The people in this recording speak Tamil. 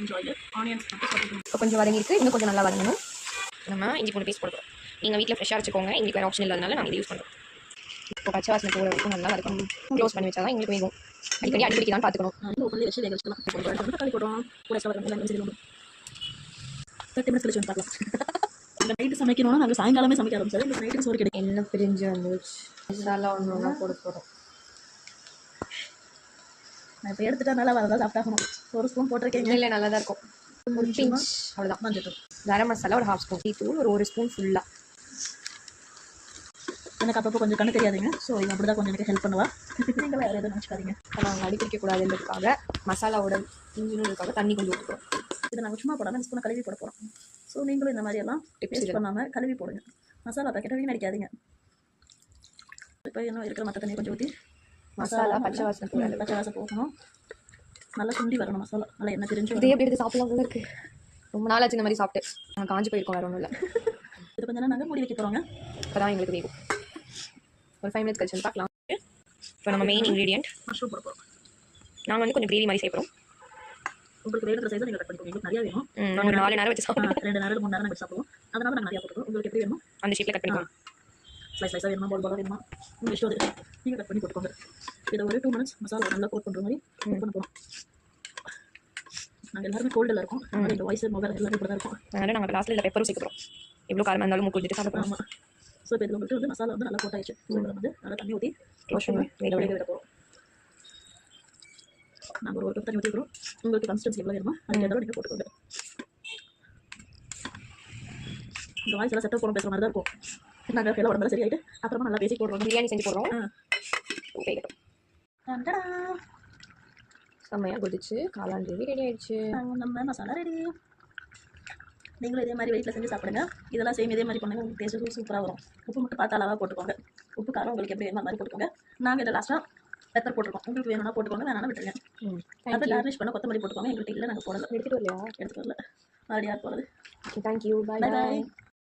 கொஞ்சம் ஆயில், ஆனியன்ஸ் மட்டும் போட்டுக்கணும். இப்போ கொஞ்சம் வதங்கிருக்கு, இன்னும் கொஞ்சம் நல்லா வதங்கணும். நம்ம இஞ்சி பூண்டு பேஸ்ட் போடுறோம். நீங்கள் வீட்டில் ஃப்ரெஷ்ஷாக வச்சுக்கோங்க, எங்களுக்கு வேறு ஆப்ஷன் இல்லாதனால நாங்கள் இதை யூஸ் பண்ணுறோம். இப்போ பச்சை வாசனை போகிற வரைக்கும் நல்லா வதக்கணும். க்ளோஸ் பண்ணி வச்சா தான் எங்களுக்கு வேகும். அடிக்கடி தான் பார்த்துக்கணும். ஓப்பன்லேயே வச்சு வேக வச்சுக்கலாம். தக்காளி போடுறோம், கூட எல்லாம் சரி 30 மினிட்ஸ் கழிச்சு வந்து பார்க்கலாம். இந்த நைட்டு சமைக்கணும்னா நாங்கள் சாயங்காலமே சமைக்க ஆரம்பிச்சாரு. இந்த நைட்டுக்கு சோறு கிடைக்கும். எண்ணெய் பிரிஞ்சு வந்துச்சு. மசாலா ஒன்று போட போகிறோம். நான் இப்போ எடுத்துட்டா நல்லா வரதான் சாப்பிட்டாகணும். ஒரு ஸ்பூன் போட்டிருக்கேன். இல்லை நல்லா தான் இருக்கும். ஒரு பிஞ்ச் அவ்வளோதான். மஞ்சள் கரம் மசாலா ஒரு 1/2 ஸ்பூன், டீ தூள் ஒரு ஸ்பூன் ஃபுல்லாக. எனக்கு அப்பப்போ கொஞ்சம் கண்ணு தெரியாதுங்க. ஸோ இது அப்படி தான் கொஞ்சம் எனக்கு ஹெல்ப் பண்ணுவா. நீங்களும் வேறு எதுவும் நினச்சிக்காதீங்க. இப்போ நாங்கள் அடிப்பிடிக்கக்கூடாதுன்றதுக்காக மசாலாவோட இன்ஜினுக்காக தண்ணி கொஞ்சம் ஊற்றுக்கிறோம். இதை நாங்கள் சும்மா போடாமல் ஸ்பூனை கழுவி போட போகிறோம். ஸோ நீங்களும் இந்த மாதிரியெல்லாம் டேஸ்ட் பண்ணாமல் கழுவி போடுங்க. மசாலா பேக்கெட்டை வீண் அடிக்காதீங்க. இப்போ இன்னும் இருக்கிற மற்ற தண்ணியை கொஞ்சம் ஊற்றி மசாலா பச்சை வாசனை போகணும். நல்லா சுண்டி வரணும் மசாலா. நல்லா எண்ணெய் பிரிஞ்சு இதே எப்படி எடுத்து சாப்பிடலாம் போல இருக்குது. ரொம்ப நாள் ஆச்சு இந்த மாதிரி சாப்பிட்டு. நாங்கள் காஞ்சி போயிருக்கோம், வேறு ஒன்றும் இல்லை. இது கொஞ்சம் நாங்கள் மூடி வைக்க போகிறோங்க. இப்போ தான் எங்களுக்கு வேகும். ஒரு 5 மினிட்ஸ் கழிச்சு வந்து பார்க்கலாம். இப்போ நம்ம மெயின் இன்க்ரீடியன்ட் மஷ்ரூம் போட போகிறோம். நாங்கள் வந்து கொஞ்சம் கிரேவி மாதிரி செய்யறோம். உங்களுக்கு வேணுங்கிற சைஸை நீங்கள் கட் பண்ணிக்கோங்க. உங்களுக்கு நிறையா வேணும். நாங்கள் 4 நேரம் வச்சு சாப்பிடுவோம். 2 நேரம் 3 நேரம் வச்சு சாப்பிடுவோம். அதனால நாங்கள் நிறையா போட்டுக்கோம். உங்களுக்கு எப்படி வேணுமோ அந்த ஷேப்பில் கட் பண்ணிக்கோங்க. ஸ்லைஸாக வேணுமா, பால் வேணுமா, உங்களுக்கு இஷ்டம் அது நீங்கள் கட் பண்ணி போட்டுக்கோங்க. இதை ஒரு 2 மினிட்ஸ் மசாலா நல்லா கோட் பண்ணுற மாதிரி பண்ண போகிறோம். நாங்கள் எல்லாருமே கோல்டில் இருக்கோம். இந்த வாய்ஸ் மொபைல் எல்லாமே இப்படி தான் இருக்கும். அதனால் நாங்கள் லாஸ்ட்டில் இல்லை பெப்பரும் சேர்க்க போகிறோம். எவ்வளோ காரமாக இருந்தாலும் மூக்கு வச்சுட்டு சாப்பிட போகிறோம். ஸோ இப்போ இதில் வந்துட்டு வந்து மசாலா வந்து நல்லா கோட் ஆயிடுச்சு. ஸோ இதில் வந்து நல்லா தண்ணி ஊற்றி வேக விட போகிறோம். நாங்கள் ஒரு தண்ணி ஊற்றிக்கிறோம். உங்களுக்கு கன்சிஸ்டன்சி எவ்வளோ வேணுமோ அதுக்கு ஏதாவது நீங்கள் போட்டுக்கோங்க. இந்த வாய்ஸ் எல்லாம் செட்டப் போகிறோம் பேசுகிற மாதிரி தான் இருக்கும். நாங்கள் எல்லாம் உடம்புல சரியாயிட்டு அப்புறமா நல்லா பேசி போடுறோம். பிரியாணி செஞ்சு போடுறோம். செம்மையாக கொதிச்சு காளான் கிரேவி ரெடி ஆயிடுச்சு. நம்ம மசாலா ரெடி. நீங்களும் இதே மாதிரி வீட்டில் செஞ்சு சாப்பிடுங்க. இதெல்லாம் சேம் இதே மாதிரி பண்ணுங்க. உங்களுக்கு டேஸ்ட்டு சூப்பராக வரும். உப்பு மட்டும் பார்த்து அளவாக போட்டுக்கோங்க. உப்பு காரம் உங்களுக்கு எப்படி வேணுமோ மாதிரி போட்டுக்கோங்க. நாங்கள் இதை லாஸ்ட்டாக பெப்பர் போட்டுருக்கோம். உங்களுக்கு வேணும்னா போட்டுக்கோங்க, வேணாலும் விட்டுருங்க. அதை கார்னிஷ் பண்ண கொத்தமல்லி போட்டுக்கோங்க. எங்களுக்கு இல்லை, நாங்கள் போடலை. எடுத்துகிட்டு வரலையா? எடுத்துகிட்டு வரல. மறுபடியும் யார் போகிறது? தேங்க்யூ. பாய் பாய்.